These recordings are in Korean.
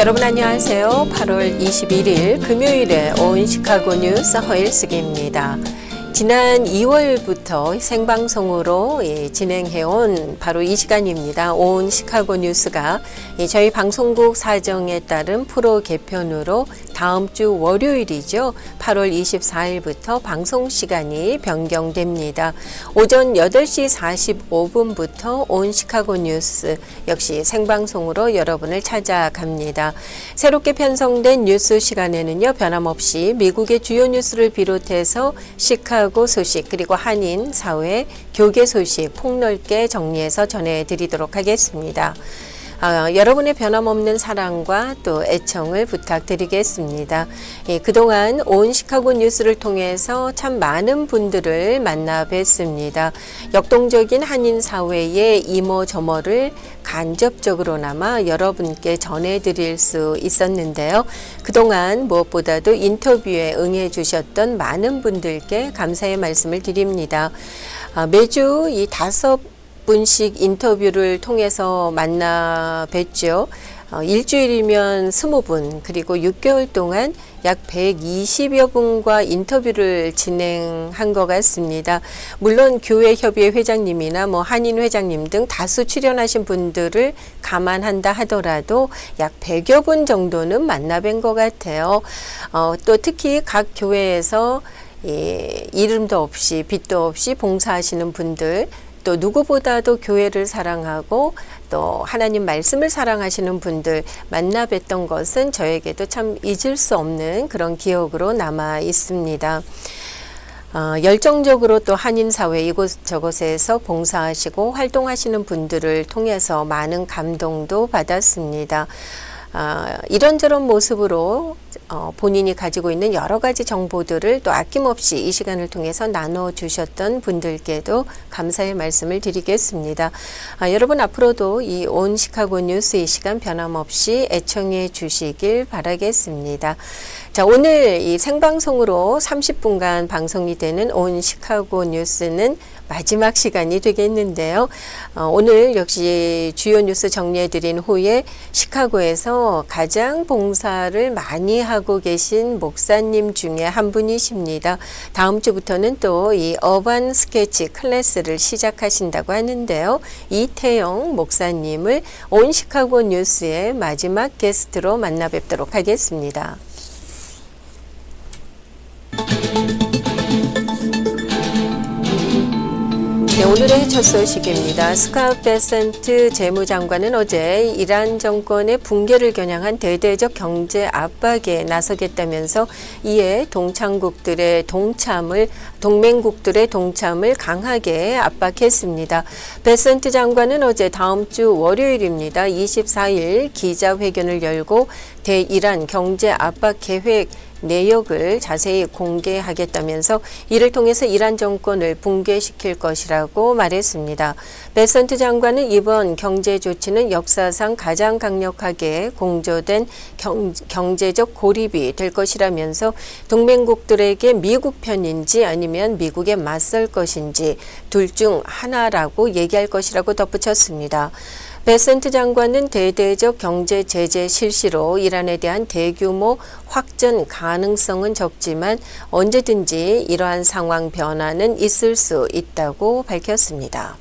여러분 안녕하세요. 8월 21일 금요일에 온 시카고 뉴스 허일쓰기입니다. 지난 2월부터 생방송으로 진행해온 바로 이 시간입니다. 온 시카고 뉴스가 저희 방송국 사정에 따른 프로 개편으로 다음 주 월요일이죠. 8월 24일부터 방송 시간이 변경됩니다. 오전 8시 45분부터 온 시카고 뉴스 역시 생방송으로 여러분을 찾아갑니다. 새롭게 편성된 뉴스 시간에는요, 변함없이 미국의 주요 뉴스를 비롯해서 시카고 소식 그리고 한인, 사회, 교계 소식 폭넓게 정리해서 전해드리도록 하겠습니다. 여러분의 변함없는 사랑과 또 애청을 부탁드리겠습니다. 그동안 온 시카고 뉴스를 통해서 참 많은 분들을 만나 뵀습니다. 역동적인 한인 사회의 이모저모를 간접적으로나마 여러분께 전해드릴 수 있었는데요. 그동안 무엇보다도 인터뷰에 응해주셨던 많은 분들께 감사의 말씀을 드립니다. 매주 이 5분씩 인터뷰를 통해서 만나 뵀죠. 일주일이면 20분, 그리고 6개월 동안 약 120여 분과 인터뷰를 진행한 것 같습니다. 물론 교회협의회 회장님이나 한인 회장님 등 다수 출연하신 분들을 감안한다 하더라도 약 100여 분 정도는 만나 뵌 것 같아요. 또 특히 각 교회에서 이름도 없이 빛도 없이 봉사하시는 분들, 또 누구보다도 교회를 사랑하고 또 하나님 말씀을 사랑하시는 분들 만나 뵀던 것은 저에게도 참 잊을 수 없는 그런 기억으로 남아 있습니다. 열정적으로 또 한인사회 이곳저곳에서 봉사하시고 활동하시는 분들을 통해서 많은 감동도 받았습니다. 이런저런 모습으로 본인이 가지고 있는 여러 가지 정보들을 또 아낌없이 이 시간을 통해서 나눠주셨던 분들께도 감사의 말씀을 드리겠습니다. 여러분 앞으로도 이 온 시카고 뉴스 이 시간 변함없이 애청해 주시길 바라겠습니다. 자, 오늘 이 생방송으로 30분간 방송이 되는 온 시카고 뉴스는 마지막 시간이 되겠는데요. 오늘 역시 주요 뉴스 정리해드린 후에 시카고에서 가장 봉사를 많이 하고 계신 목사님 중에 한 분이십니다. 다음 주부터는 또 이 어반 스케치 클래스를 시작하신다고 하는데요. 이태영 목사님을 온 시카고 뉴스의 마지막 게스트로 만나 뵙도록 하겠습니다. 네, 오늘의 첫 소식입니다. 스캇 베센트 재무장관은 어제 이란 정권의 붕괴를 겨냥한 대대적 경제 압박에 나서겠다면서 이에 동맹국들의 동참을 강하게 압박했습니다. 베센트 장관은 어제 다음 주 월요일입니다. 24일 기자회견을 열고 대이란 경제 압박 계획 내역을 자세히 공개하겠다면서 이를 통해서 이란 정권을 붕괴시킬 것이라고 말했습니다. 베센트 장관은 이번 경제 조치는 역사상 가장 강력하게 공조된 경제적 고립이 될 것이라면서 동맹국들에게 미국 편인지 아니면 미국에 맞설 것인지 둘 중 하나라고 얘기할 것이라고 덧붙였습니다. 베센트 장관은 대대적 경제 제재 실시로 이란에 대한 대규모 확전 가능성은 적지만 언제든지 이러한 상황 변화는 있을 수 있다고 밝혔습니다.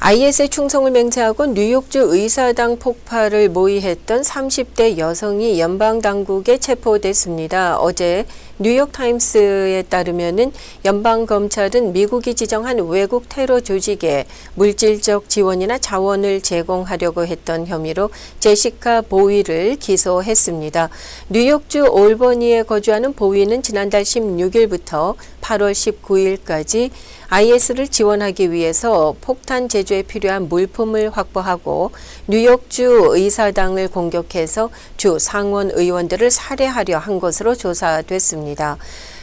IS에 충성을 맹세하고 뉴욕주 의사당 폭발을 모의했던 30대 여성이 연방당국에 체포됐습니다. 어제 뉴욕타임스에 따르면은 연방검찰은 미국이 지정한 외국 테러 조직에 물질적 지원이나 자원을 제공하려고 했던 혐의로 제시카 보위를 기소했습니다. 뉴욕주 올버니에 거주하는 보위는 지난달 16일부터 8월 19일까지 IS를 지원하기 위해서 폭탄 제조에 필요한 물품을 확보하고 뉴욕주 의사당을 공격해서 주 상원 의원들을 살해하려 한 것으로 조사됐습니다.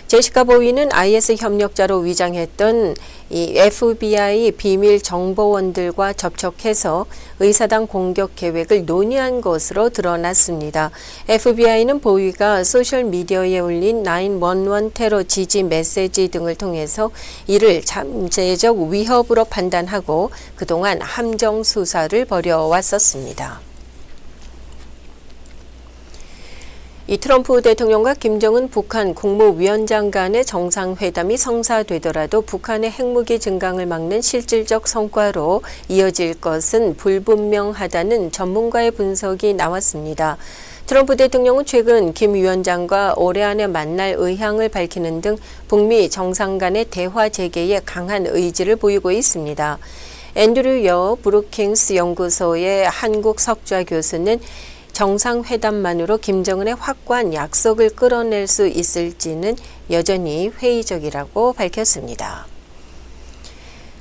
제시카 보위는 IS 협력자로 위장했던 이 FBI 비밀 정보원들과 접촉해서 의사당 공격 계획을 논의한 것으로 드러났습니다. FBI는 보위가 소셜미디어에 올린 911 테러 지지 메시지 등을 통해서 이를 잠재적 위협으로 판단하고 그동안 함정 수사를 벌여왔었습니다. 이 트럼프 대통령과 김정은 북한 국무위원장 간의 정상회담이 성사되더라도 북한의 핵무기 증강을 막는 실질적 성과로 이어질 것은 불분명하다는 전문가의 분석이 나왔습니다. 트럼프 대통령은 최근 김 위원장과 올해 안에 만날 의향을 밝히는 등 북미 정상 간의 대화 재개에 강한 의지를 보이고 있습니다. 앤드류 여 브루킹스 연구소의 한국 석좌 교수는 정상회담만으로 김정은의 확고한 약속을 끌어낼 수 있을지는 여전히 회의적이라고 밝혔습니다.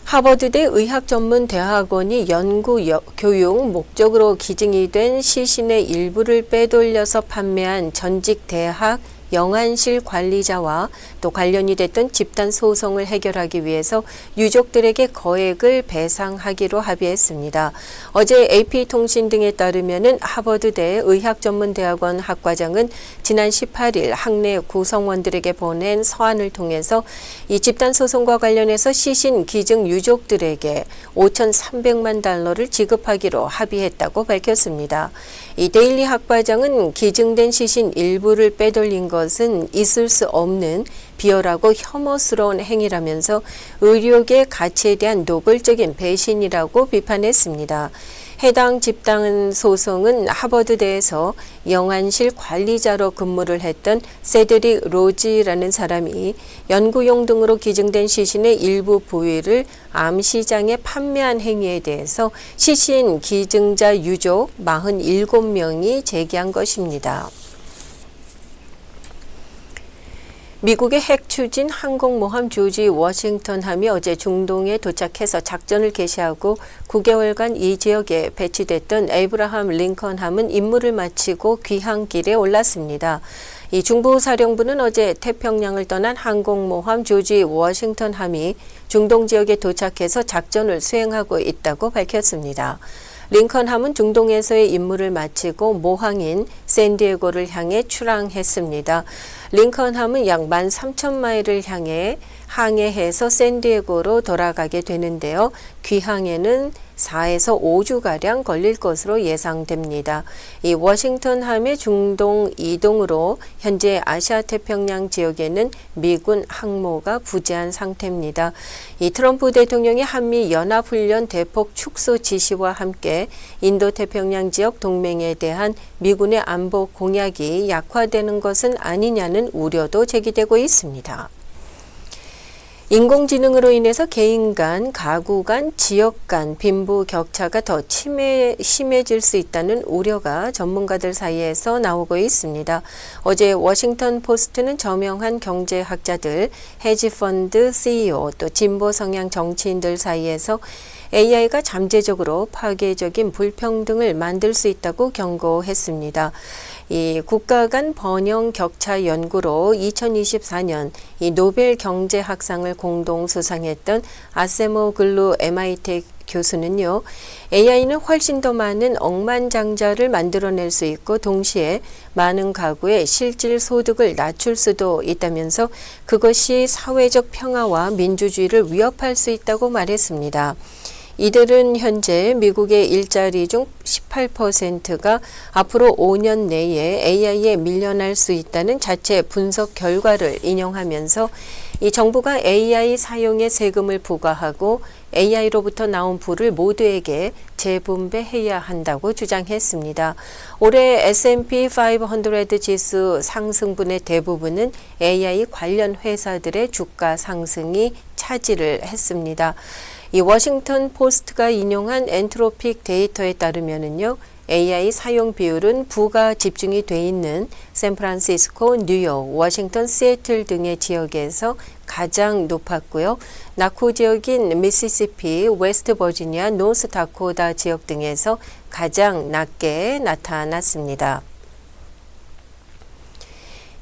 하버드대 의학전문대학원이 연구 교육 목적으로 기증이 된 시신의 일부를 빼돌려서 판매한 전직 대학 영안실 관리자와 또 관련이 됐던 집단 소송을 해결하기 위해서 유족들에게 거액을 배상하기로 합의했습니다. 어제 AP통신 등에 따르면 하버드대 의학전문대학원 학과장은 지난 18일 학내 구성원들에게 보낸 서한을 통해서 이 집단 소송과 관련해서 시신 기증 유족들에게 5,300만 달러를 지급하기로 합의했다고 밝혔습니다. 이 데일리 학과장은 기증된 시신 일부를 빼돌린 것은 있을 수 없는 비열하고 혐오스러운 행위라면서 의료계 가치에 대한 노골적인 배신이라고 비판했습니다. 해당 집단 소송은 하버드대에서 영안실 관리자로 근무를 했던 세드릭 로지라는 사람이 연구용 등으로 기증된 시신의 일부 부위를 암시장에 판매한 행위에 대해서 시신 기증자 유족 47명이 제기한 것입니다. 미국의 핵 추진 항공모함 조지 워싱턴함이 어제 중동에 도착해서 작전을 개시하고 9개월간 이 지역에 배치됐던 에이브라함 링컨함은 임무를 마치고 귀향길에 올랐습니다. 이 중부사령부는 어제 태평양을 떠난 항공모함 조지 워싱턴함이 중동 지역에 도착해서 작전을 수행하고 있다고 밝혔습니다. 링컨함은 중동에서의 임무를 마치고 모항인 샌디에고를 향해 출항했습니다. 링컨함은 약 13,000마일을 향해 항해해서 샌디에고로 돌아가게 되는데요. 귀항에는 4에서 5주가량 걸릴 것으로 예상됩니다. 이 워싱턴함의 중동 이동으로 현재 아시아태평양 지역에는 미군 항모가 부재한 상태입니다. 이 트럼프 대통령의 한미 연합훈련 대폭 축소 지시와 함께 인도태평양 지역 동맹에 대한 미군의 안보 공약이 약화되는 것은 아니냐는 우려도 제기되고 있습니다. 인공지능으로 인해서 개인 간, 가구 간, 지역 간 빈부 격차가 더 심해질 수 있다는 우려가 전문가들 사이에서 나오고 있습니다. 어제 워싱턴 포스트는 저명한 경제학자들, 헤지펀드 CEO, 또 진보 성향 정치인들 사이에서 AI가 잠재적으로 파괴적인 불평등을 만들 수 있다고 경고했습니다. 이 국가 간 번영 격차 연구로 2024년 이 노벨 경제학상을 공동 수상했던 아세모글루 MIT 교수는요, AI는 훨씬 더 많은 억만장자를 만들어낼 수 있고 동시에 많은 가구의 실질 소득을 낮출 수도 있다면서 그것이 사회적 평화와 민주주의를 위협할 수 있다고 말했습니다. 이들은 현재 미국의 일자리 중 18%가 앞으로 5년 내에 AI에 밀려날 수 있다는 자체 분석 결과를 인용하면서 이 정부가 AI 사용에 세금을 부과하고 AI로부터 나온 부를 모두에게 재분배해야 한다고 주장했습니다. 올해 S&P 500 지수 상승분의 대부분은 AI 관련 회사들의 주가 상승이 차지를 했습니다. 이 워싱턴 포스트가 인용한 엔트로픽 데이터에 따르면은요, AI 사용 비율은 부가 집중이 돼 있는 샌프란시스코, 뉴욕, 워싱턴, 시애틀 등의 지역에서 가장 높았고요. 낙후 지역인 미시시피, 웨스트 버지니아, 노스 다코타 지역 등에서 가장 낮게 나타났습니다.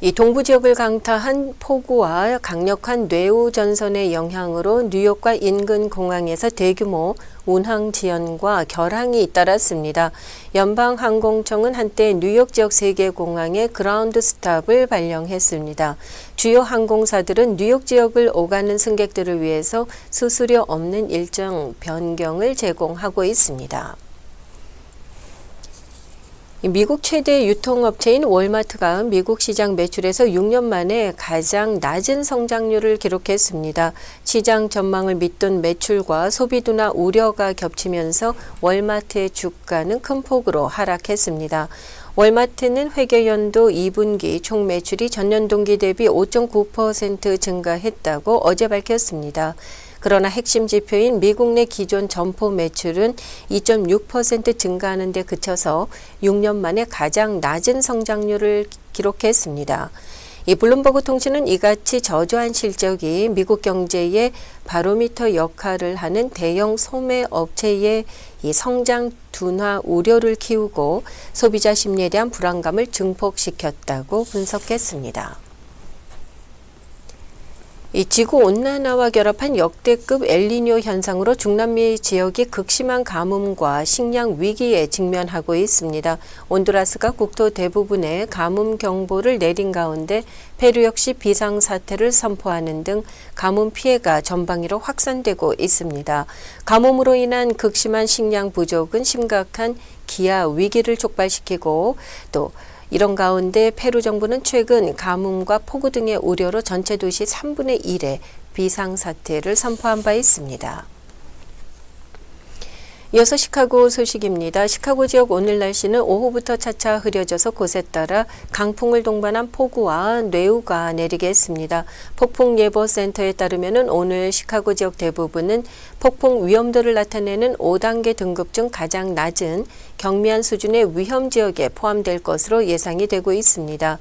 이 동부 지역을 강타한 폭우와 강력한 뇌우 전선의 영향으로 뉴욕과 인근 공항에서 대규모 운항 지연과 결항이 잇따랐습니다. 연방항공청은 한때 뉴욕 지역 3개 공항에 그라운드 스탑을 발령했습니다. 주요 항공사들은 뉴욕 지역을 오가는 승객들을 위해서 수수료 없는 일정 변경을 제공하고 있습니다. 미국 최대 유통업체인 월마트가 미국 시장 매출에서 6년 만에 가장 낮은 성장률을 기록했습니다. 시장 전망을 밑둔 매출과 소비 둔화 우려가 겹치면서 월마트의 주가는 큰 폭으로 하락했습니다. 월마트는 회계연도 2분기 총 매출이 전년 동기 대비 5.9% 증가했다고 어제 밝혔습니다. 그러나 핵심 지표인 미국 내 기존 점포 매출은 2.6% 증가하는 데 그쳐서 6년 만에 가장 낮은 성장률을 기록했습니다. 이 블룸버그 통신은 이같이 저조한 실적이 미국 경제의 바로미터 역할을 하는 대형 소매 업체의 이 성장 둔화 우려를 키우고 소비자 심리에 대한 불안감을 증폭시켰다고 분석했습니다. 이 지구 온난화와 결합한 역대급 엘니뇨 현상으로 중남미 지역이 극심한 가뭄과 식량 위기에 직면하고 있습니다. 온두라스가 국토 대부분에 가뭄 경보를 내린 가운데 페루 역시 비상사태를 선포하는 등 가뭄 피해가 전방위로 확산되고 있습니다. 가뭄으로 인한 극심한 식량 부족은 심각한 기아 위기를 촉발시키고 또 이런 가운데 페루 정부는 최근 가뭄과 폭우 등의 우려로 전체 도시 3분의 1의 비상사태를 선포한 바 있습니다. 이어서 시카고 소식입니다. 시카고 지역 오늘 날씨는 오후부터 차차 흐려져서 곳에 따라 강풍을 동반한 폭우와 뇌우가 내리겠습니다. 폭풍예보센터에 따르면 오늘 시카고 지역 대부분은 폭풍 위험도를 나타내는 5단계 등급 중 가장 낮은 경미한 수준의 위험 지역에 포함될 것으로 예상이 되고 있습니다.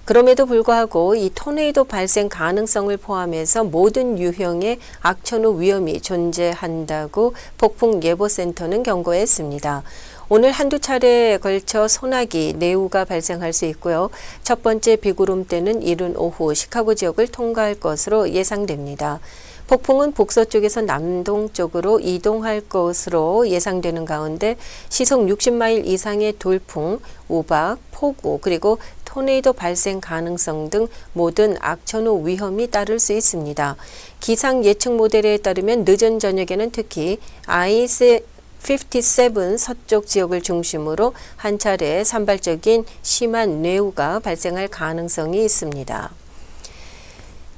그럼에도 불구하고 이 토네이도 발생 가능성을 포함해서 모든 유형의 악천후 위험이 존재한다고 폭풍예보센터는 경고했습니다. 오늘 한두 차례에 걸쳐 소나기, 뇌우가 발생할 수 있고요. 첫 번째 비구름대는 이른 오후 시카고 지역을 통과할 것으로 예상됩니다. 폭풍은 북서쪽에서 남동쪽으로 이동할 것으로 예상되는 가운데 시속 60마일 이상의 돌풍, 우박, 폭우 그리고 토네이도 발생 가능성 등 모든 악천후 위험이 따를 수 있습니다. 기상 예측 모델에 따르면 늦은 저녁에는 특히 아이스 57 서쪽 지역을 중심으로 한 차례 산발적인 심한 뇌우가 발생할 가능성이 있습니다.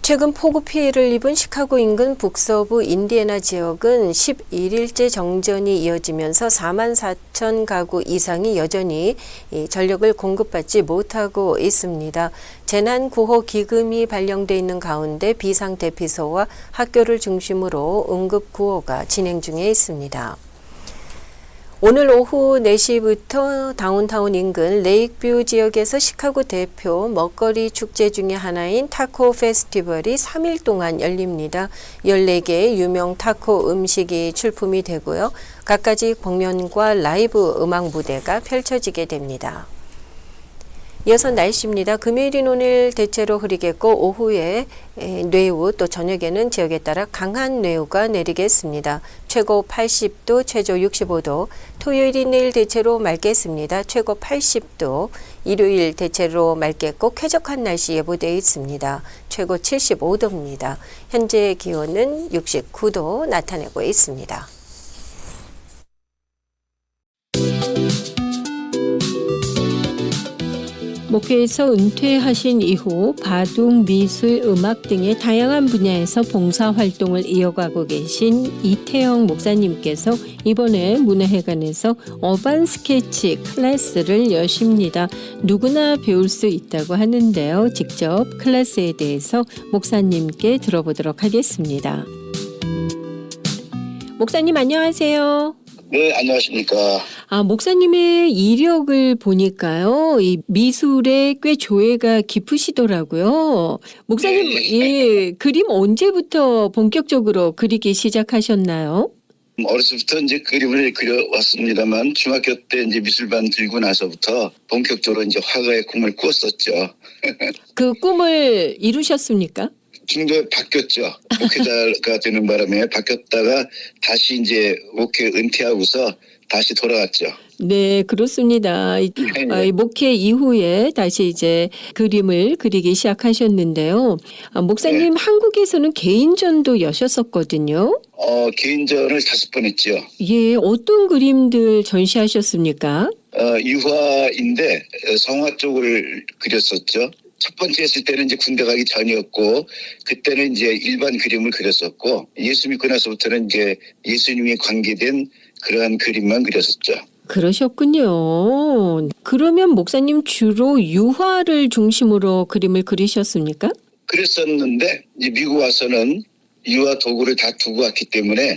최근 폭우 피해를 입은 시카고 인근 북서부 인디애나 지역은 11일째 정전이 이어지면서 4만 4천 가구 이상이 여전히 전력을 공급받지 못하고 있습니다. 재난구호 기금이 발령돼 있는 가운데 비상대피소와 학교를 중심으로 응급구호가 진행 중에 있습니다. 오늘 오후 4시부터 다운타운 인근 레이크뷰 지역에서 시카고 대표 먹거리 축제 중의 하나인 타코 페스티벌이 3일 동안 열립니다. 14개의 유명 타코 음식이 출품이 되고요. 갖가지 공연과 라이브 음악 무대가 펼쳐지게 됩니다. 이어서 날씨입니다. 금요일인 오늘 대체로 흐리겠고 오후에 뇌우 또 저녁에는 지역에 따라 강한 뇌우가 내리겠습니다. 최고 80도, 최저 65도. 토요일인 내일 대체로 맑겠습니다. 최고 80도. 일요일 대체로 맑겠고 쾌적한 날씨 예보되어 있습니다. 최고 75도입니다. 현재 기온은 69도 나타내고 있습니다. 목회에서 은퇴하신 이후 바둑, 미술, 음악 등의 다양한 분야에서 봉사활동을 이어가고 계신 이태영 목사님께서 이번에 문화회관에서 어반 스케치 클래스를 여십니다. 누구나 배울 수 있다고 하는데요. 직접 클래스에 대해서 목사님께 들어보도록 하겠습니다. 목사님 안녕하세요. 네, 안녕하십니까. 목사님의 이력을 보니까요, 이 미술에 꽤 조예가 깊으시더라고요. 목사님, 예, 그림 언제부터 본격적으로 그리기 시작하셨나요? 어렸을 때부터 이제 그림을 그려왔습니다만 중학교 때 이제 미술반 들고 나서부터 본격적으로 이제 화가의 꿈을 꾸었었죠. 그 꿈을 이루셨습니까? 중도에 바뀌었죠. 목회자가 되는 바람에 바뀌었다가 다시 이제 목회 은퇴하고서 다시 돌아갔죠. 네, 그렇습니다. 이 목회 이후에 다시 이제 그림을 그리기 시작하셨는데요. 목사님, 네. 한국에서는 개인전도 여셨었거든요. 개인전을 5번 했죠. 예, 어떤 그림들 전시하셨습니까? 유화인데 성화 쪽을 그렸었죠. 첫 번째 했을 때는 이제 군대 가기 전이었고 그때는 이제 일반 그림을 그렸었고 예수 믿고 나서부터는 이제 예수님이 관계된 그러한 그림만 그렸었죠. 그러셨군요. 그러면 목사님 주로 유화를 중심으로 그림을 그리셨습니까? 그랬었는데 이제 미국 와서는 유화 도구를 다 두고 왔기 때문에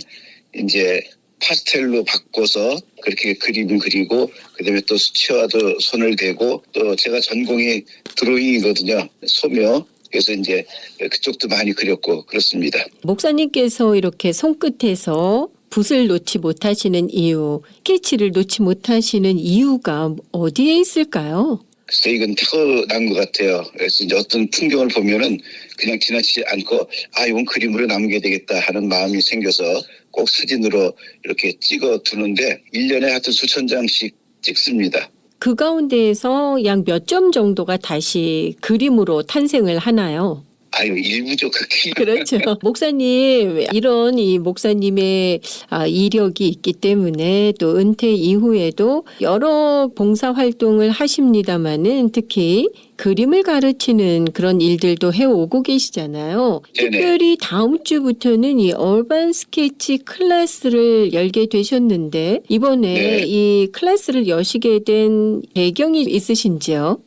이제 파스텔로 바꿔서 그렇게 그림을 그리고 그다음에 또 수채화도 손을 대고 또 제가 전공이 드로잉이거든요. 소묘. 그래서 이제 그쪽도 많이 그렸고 그렇습니다. 목사님께서 이렇게 손끝에서 붓을 놓지 못하시는 이유, 스케치를 놓지 못하시는 이유가 어디에 있을까요? 글쎄 이건 타고난 것 같아요. 그래서 이제 어떤 풍경을 보면은 그냥 지나치지 않고 이건 그림으로 남겨야 되겠다 하는 마음이 생겨서 꼭 사진으로 이렇게 찍어 두는데 1년에 하여튼 수천 장씩 찍습니다. 그 가운데에서 약 몇 점 정도가 다시 그림으로 탄생을 하나요? 일부죠. 그렇게. 그렇죠. 목사님, 이런 이 목사님의 이력이 있기 때문에 또 은퇴 이후에도 여러 봉사 활동을 하십니다마는 특히 그림을 가르치는 그런 일들도 해오고 계시잖아요. 네네. 특별히 다음 주부터는 이 얼반 스케치 클래스를 열게 되셨는데 이번에 네. 이 클래스를 여시게 된 배경이 있으신지요?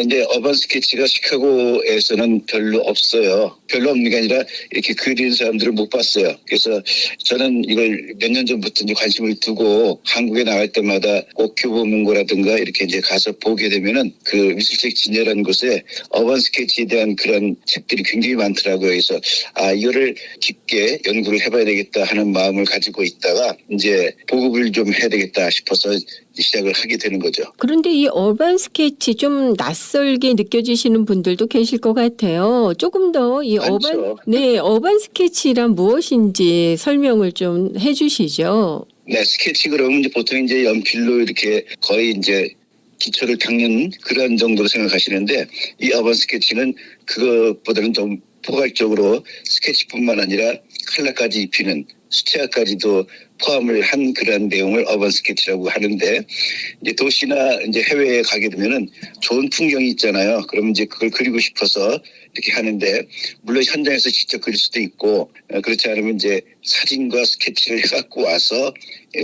이제 어반 스케치가 시카고에서는 별로 없어요. 별로 없는 게 아니라 이렇게 그리는 사람들을 못 봤어요. 그래서 저는 이걸 몇 년 전부터 이제 관심을 두고 한국에 나갈 때마다 꼭 교보문고라든가 이렇게 이제 가서 보게 되면은 그 미술책 진열한 곳에 어반 스케치에 대한 그런 책들이 굉장히 많더라고요. 그래서 이거를 깊게 연구를 해봐야 되겠다 하는 마음을 가지고 있다가 이제 보급을 좀 해야 되겠다 싶어서 시작을 하게 되는 거죠. 그런데 이 얼반 스케치 좀 낯설게 느껴지시는 분들도 계실 것 같아요. 조금 더 이 많죠. 어반 스케치란 무엇인지 설명을 좀 해주시죠. 네, 스케치 그러면 이제 보통 이제 연필로 이렇게 거의 이제 기초를 닦는 그런 정도로 생각하시는데 이 어반 스케치는 그것보다는 좀 포괄적으로 스케치뿐만 아니라 컬러까지 입히는 수채화까지도 포함을 한 그런 내용을 어반 스케치라고 하는데 이제 도시나 이제 해외에 가게 되면은 좋은 풍경이 있잖아요. 그러면 이제 그걸 그리고 싶어서 이렇게 하는데 물론 현장에서 직접 그릴 수도 있고 그렇지 않으면 이제 사진과 스케치를 해갖고 와서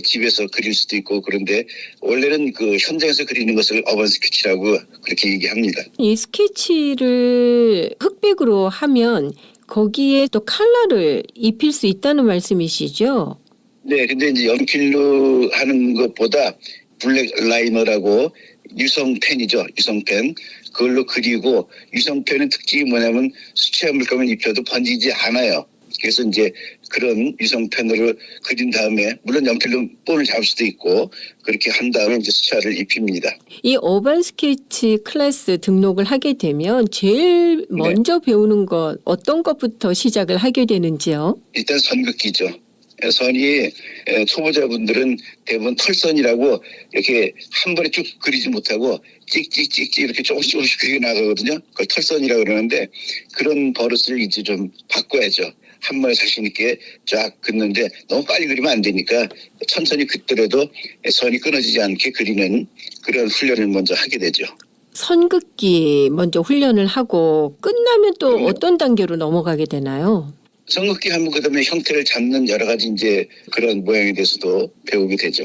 집에서 그릴 수도 있고 그런데 원래는 그 현장에서 그리는 것을 어반 스케치라고 그렇게 얘기합니다. 이 스케치를 흑백으로 하면 거기에 또 컬러를 입힐 수 있다는 말씀이시죠? 네, 근데 이제 연필로 하는 것보다 블랙 라이너라고 유성펜이죠. 유성펜. 그걸로 그리고 유성펜의 특징이 뭐냐면 수채화 물감을 입혀도 번지지 않아요. 그래서 이제 그런 유성펜으로 그린 다음에 물론 연필로 본을 잡을 수도 있고 그렇게 한 다음에 이제 수채화를 입힙니다. 이 어반 스케치 클래스 등록을 하게 되면 제일 먼저 배우는 것 어떤 것부터 시작을 하게 되는지요? 일단 선긋기죠. 선이 초보자분들은 대부분 털선이라고 이렇게 한 번에 쭉 그리지 못하고 찍찍찍찍 이렇게 조금씩 그리고 나가거든요. 그걸 털선이라고 그러는데 그런 버릇을 이제 좀 바꿔야죠. 한 번에 자신 있게 쫙 긋는데 너무 빨리 그리면 안 되니까 천천히 긋더라도 선이 끊어지지 않게 그리는 그런 훈련을 먼저 하게 되죠. 선긋기 먼저 훈련을 하고 끝나면 또 그럼요. 어떤 단계로 넘어가게 되나요? 선긋기 하면 그다음에 형태를 잡는 여러 가지 이제 그런 모양에 대해서도 배우게 되죠.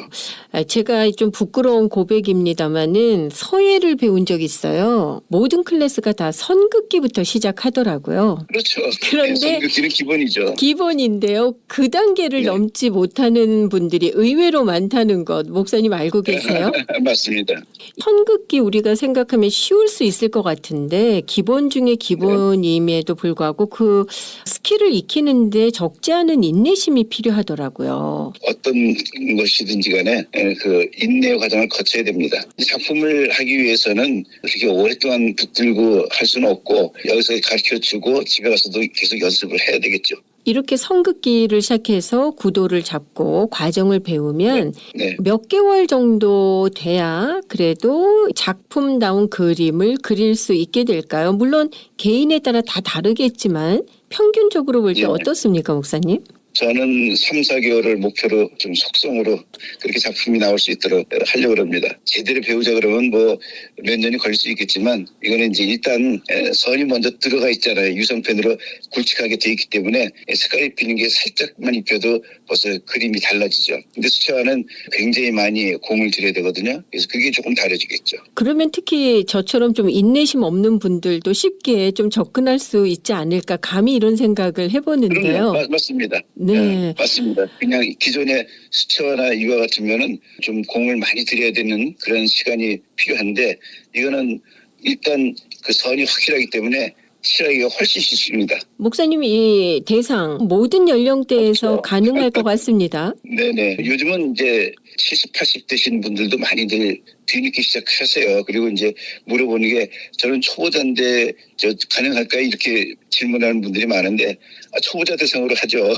제가 좀 부끄러운 고백입니다마는 서예를 배운 적이 있어요. 모든 클래스가 다 선긋기부터 시작하더라고요. 그렇죠. 그런데 선긋기는 기본이죠. 기본인데요. 그 단계를 네. 넘지 못하는 분들이 의외로 많다는 것 목사님 알고 계세요? 맞습니다. 선긋기 우리가 생각하면 쉬울 수 있을 것 같은데 기본 중에 기본임에도 불구하고 그 스킬을 익히는데 적지 않은 인내심이 필요하더라고요. 어떤 것이든지 간에 그 인내의 과정을 거쳐야 됩니다. 이 작품을 하기 위해서는 그렇게 오랫동안 붙들고 할 수는 없고 여기서 가르쳐주고 집에 가서도 계속 연습을 해야 되겠죠. 이렇게 선긋기를 시작해서 구도를 잡고 과정을 배우면 네. 몇 개월 정도 돼야 그래도 작품다운 그림을 그릴 수 있게 될까요? 물론 개인에 따라 다 다르겠지만 평균적으로 볼 때 예. 어떻습니까, 목사님? 저는 3, 4개월을 목표로 좀 속성으로 그렇게 작품이 나올 수 있도록 하려고 합니다. 제대로 배우자 그러면 뭐 몇 년이 걸릴 수 있겠지만 이거는 이제 일단 선이 먼저 들어가 있잖아요. 유성펜으로 굵직하게 돼 있기 때문에 색깔 입히는 게 살짝만 입혀도 벌써 그림이 달라지죠. 근데 수채화는 굉장히 많이 공을 들여야 되거든요. 그래서 그게 조금 다르지겠죠. 그러면 특히 저처럼 좀 인내심 없는 분들도 쉽게 좀 접근할 수 있지 않을까 감히 이런 생각을 해보는데요. 그럼요. 맞습니다. 네. 맞습니다. 그냥 기존의 수채화나 이와 같으면은 좀 공을 많이 들여야 되는 그런 시간이 필요한데 이거는 일단 그 선이 확실하기 때문에 칠하기가 훨씬 쉽습니다. 목사님 이 대상 모든 연령대에서 그렇죠. 가능할 것 같습니다. 네네. 요즘은 이제 70, 80 되신 분들도 많이들 뒤늦게 시작하세요. 그리고 이제 물어보는 게 저는 초보자인데 저 가능할까요? 이렇게 질문하는 분들이 많은데 초보자 대상으로 하죠.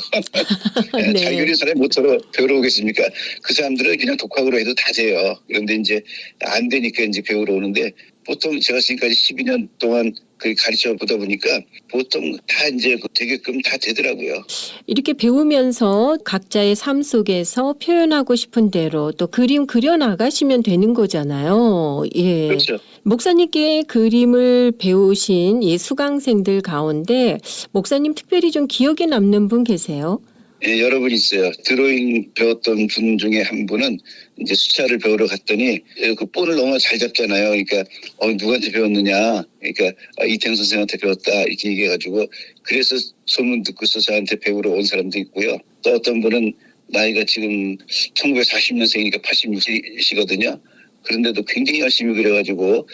네. 잘 그리는 사람이 모처럼 배우러 오겠습니까? 그 사람들은 그냥 독학으로 해도 다 돼요. 그런데 이제 안 되니까 이제 배우러 오는데 보통 제가 지금까지 12년 동안 그 가르쳐 보다 보니까 보통 다 이제 되게끔 다 되더라고요. 이렇게 배우면서 각자의 삶 속에서 표현하고 싶은 대로 또 그림 그려 나가시면 되는 거잖아요. 예. 그렇죠. 목사님께 그림을 배우신 이 수강생들 가운데 목사님 특별히 좀 기억에 남는 분 계세요? 예, 여러 분 있어요. 드로잉 배웠던 분 중에 한 분은 이제 수차를 배우러 갔더니 그 본을 너무 잘 잡잖아요. 그러니까 누구한테 배웠느냐. 그러니까 이태영 선생한테 배웠다 이렇게 얘기해가지고 그래서 소문 듣고서 저한테 배우러 온 사람도 있고요. 또 어떤 분은 나이가 지금 1940년생이니까 86이시거든요. 그런데도 굉장히 열심히 그려가지고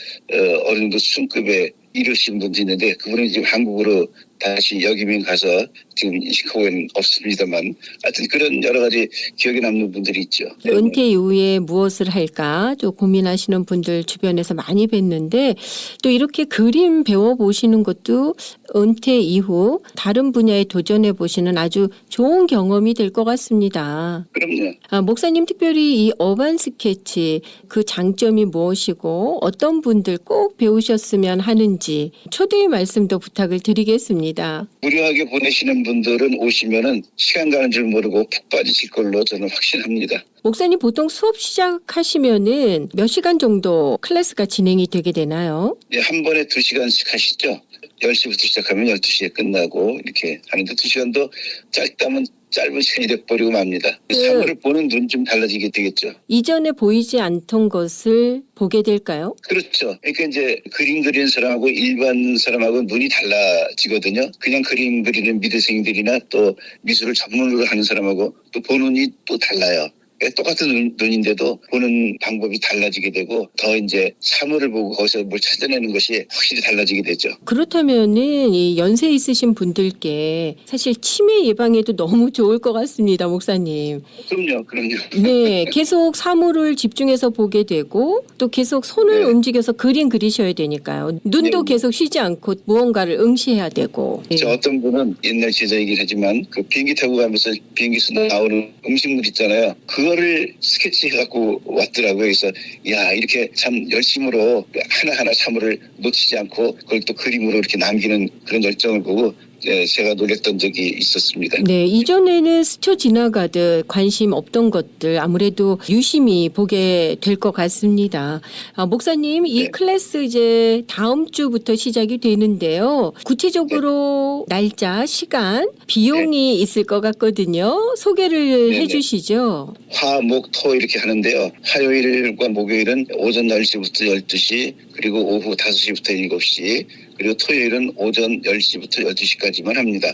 어느 정도 수준급에 이루신 분도 있는데 그분은 지금 한국으로 다시 역이민 가서 지금 시카고에는 없습니다만 하여튼 그런 여러 가지 기억에 남는 분들이 있죠. 은퇴 이후에 무엇을 할까 좀 고민하시는 분들 주변에서 많이 뵀는데 또 이렇게 그림 배워보시는 것도 은퇴 이후 다른 분야에 도전해 보시는 아주 좋은 경험이 될 것 같습니다. 그럼요. 목사님 특별히 이 어반 스케치 그 장점이 무엇이고 어떤 분들 꼭 배우셨으면 하는지 초대의 말씀도 부탁을 드리겠습니다. 무료하게 보내시는 분들은 오시면은 시간 가는 줄 모르고 푹 빠지실 걸로 저는 확신합니다. 목사님 보통 수업 시작하시면은 몇 시간 정도 클래스가 진행이 되게 되나요? 네, 한 번에 2시간씩 하시죠. 10시부터 시작하면 12시에 끝나고 이렇게 하는데 2시간도 짧다면 짧은 시간이 돼버리고 맙니다. 사물을 보는 눈 좀 달라지게 되겠죠. 이전에 보이지 않던 것을 보게 될까요? 그렇죠. 그러니까 이제 그림 그리는 사람하고 일반 사람하고 눈이 달라지거든요. 그냥 그림 그리는 미대생들이나 또 미술을 전문으로 하는 사람하고 또 보는 눈이 또 달라요. 그러니까 똑같은 눈인데도 보는 방법이 달라지게 되고 더 이제 사물을 보고 거기서 뭘 찾아내는 것이 확실히 달라지게 되죠. 그렇다면은 이 연세 있으신 분들께 사실 치매 예방에도 너무 좋을 것 같습니다, 목사님. 그럼요. 네, 계속 사물을 집중해서 보게 되고 또 계속 손을 네. 움직여서 그림 그리셔야 되니까요. 눈도 네. 계속 쉬지 않고 무언가를 응시해야 되고. 저 어떤 분은 옛날 제자이긴 하지만 그 비행기 타고 가면서 비행기에서 나오는 음식물 있잖아요. 그거를 스케치해갖고 왔더라고요. 그래서 야 이렇게 참 열심으로 하나하나 사물을 놓치지 않고 그걸 또 그림으로 이렇게 남기는 그런 열정을 보고 제가 놀랬던 적이 있었습니다. 네, 이전에는 스쳐 지나가듯 관심 없던 것들 아무래도 유심히 보게 될 것 같습니다. 목사님, 이 네. 클래스 이제 다음 주부터 시작이 되는데요. 구체적으로 날짜, 시간, 비용이 있을 것 같거든요. 소개를 네네. 해주시죠. 화, 목, 토 이렇게 하는데요. 화요일과 목요일은 오전 10시부터 12시 그리고 오후 5시부터 7시 그리고 토요일은 오전 10시부터 12시까지만 합니다.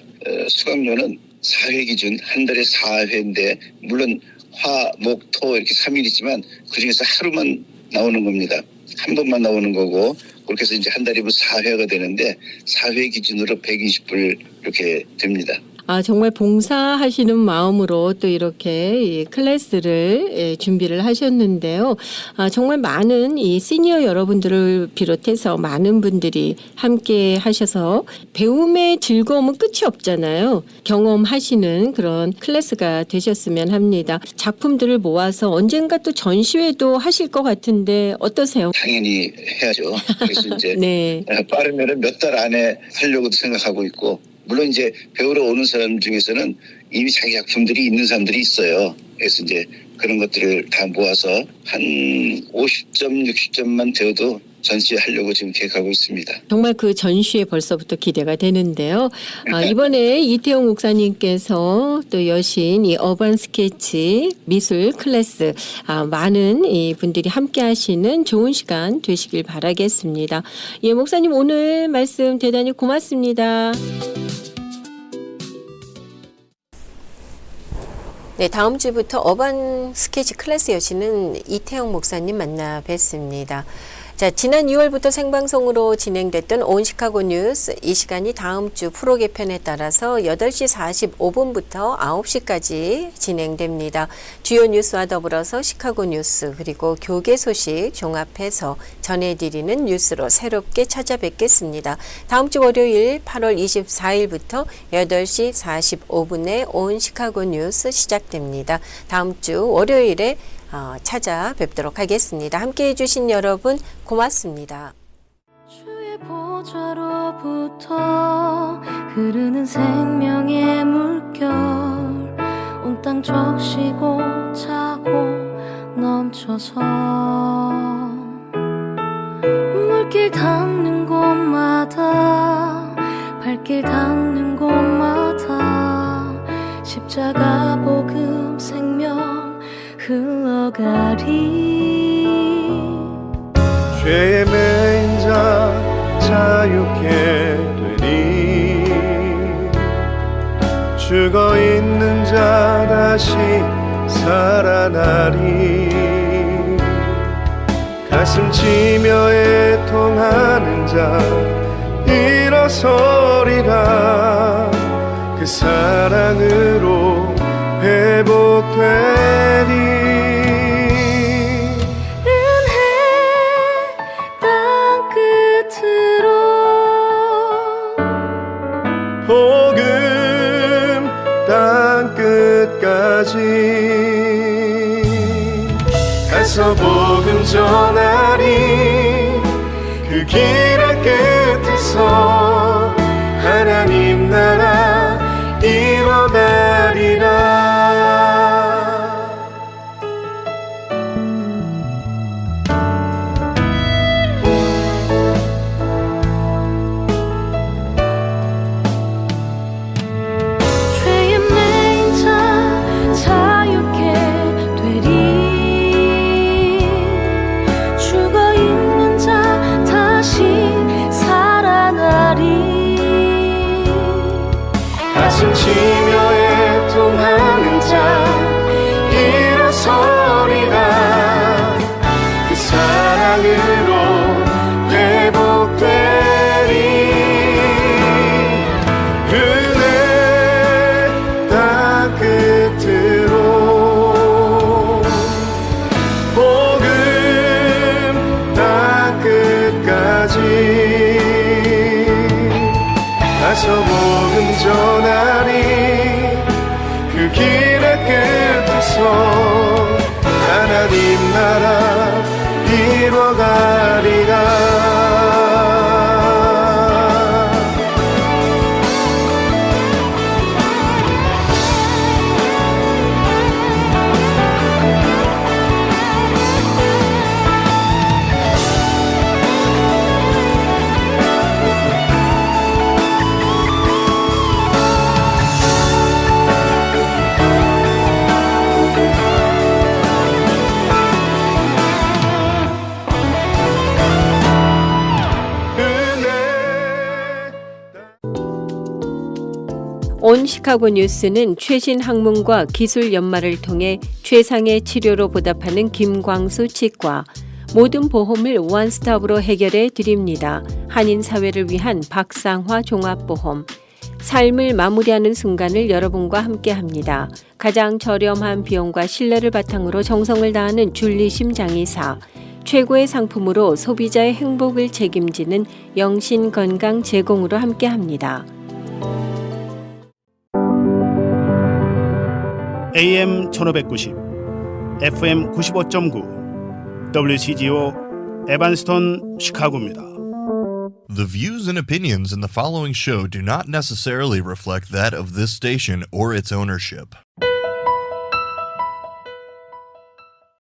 수강료는 4회 기준 한 달에 4회인데 물론 화, 목, 토 이렇게 3일 있지만 그중에서 하루만 나오는 겁니다. 한 번만 나오는 거고 그렇게 해서 이제 한 달이면 4회가 되는데 4회 기준으로 120불 이렇게 됩니다. 정말 봉사하시는 마음으로 또 이렇게 이 클래스를 준비를 하셨는데요. 정말 많은 이 시니어 여러분들을 비롯해서 많은 분들이 함께 하셔서 배움의 즐거움은 끝이 없잖아요. 경험하시는 그런 클래스가 되셨으면 합니다. 작품들을 모아서 언젠가 또 전시회도 하실 것 같은데 어떠세요? 당연히 해야죠. 그래서 이제 네. 빠르면 몇 달 안에 하려고도 생각하고 있고 물론 이제 배우러 오는 사람 중에서는 이미 자기 작품들이 있는 사람들이 있어요. 그래서 이제 그런 것들을 다 모아서 한 50점, 60점만 되어도 전시하려고 지금 계획하고 있습니다. 정말 그 전시에 벌써부터 기대가 되는데요. 이번에 이태용 목사님께서 또 여신 이 어반 스케치 미술 클래스 많은 이 분들이 함께 하시는 좋은 시간 되시길 바라겠습니다. 예, 목사님 오늘 말씀 대단히 고맙습니다. 네, 다음 주부터 어반 스케치 클래스 여시는 이태용 목사님 만나 뵙습니다. 자, 지난 2월부터 생방송으로 진행됐던 온 시카고 뉴스 이 시간이 다음 주 프로 개편에 따라서 8시 45분부터 9시까지 진행됩니다. 주요 뉴스와 더불어서 시카고 뉴스 그리고 교계 소식 종합해서 전해드리는 뉴스로 새롭게 찾아뵙겠습니다. 다음 주 월요일 8월 24일부터 8시 45분에 온 시카고 뉴스 시작됩니다. 다음 주 월요일에 찾아뵙도록 하겠습니다. 함께해 주신 여러분 고맙습니다. 주의 보좌로부터 흐르는 생명의 물결 온 땅 적시고 차고 넘쳐서 물길 닿는 곳마다 발길 닿는 곳마다 십자가 복음 생명 흘러가리 죄의 매인 자 자유케 되리 죽어있는 자 다시 살아나리 가슴 치며 애통하는 자 일어서리라 그 사랑으로 회복되리 복음 땅 끝까지 가서 복음 전하리 그 길의 끝에서 하나님 나라 일어나리라 가슴 치며 애통하는 자 일어서리라 그 사랑으로 회복되리 은혜 땅 끝으로 복음 땅 끝까지 가서 복음 전하리 그 길의 끝에서 하나님 나라 이뤄가리라 온 시카고 뉴스는 최신 학문과 기술 연마를 통해 최상의 치료로 보답하는 김광수 치과, 모든 보험을 원스톱으로 해결해 드립니다. 한인 사회를 위한 박상화 종합보험, 삶을 마무리하는 순간을 여러분과 함께합니다. 가장 저렴한 비용과 신뢰를 바탕으로 정성을 다하는 줄리심 장의사, 최고의 상품으로 소비자의 행복을 책임지는 영신 건강 제공으로 함께합니다. AM 1590, FM 95.9, WCGO 에반스톤 시카고입니다. The views and opinions in the following show do not necessarily reflect that of this station or its ownership.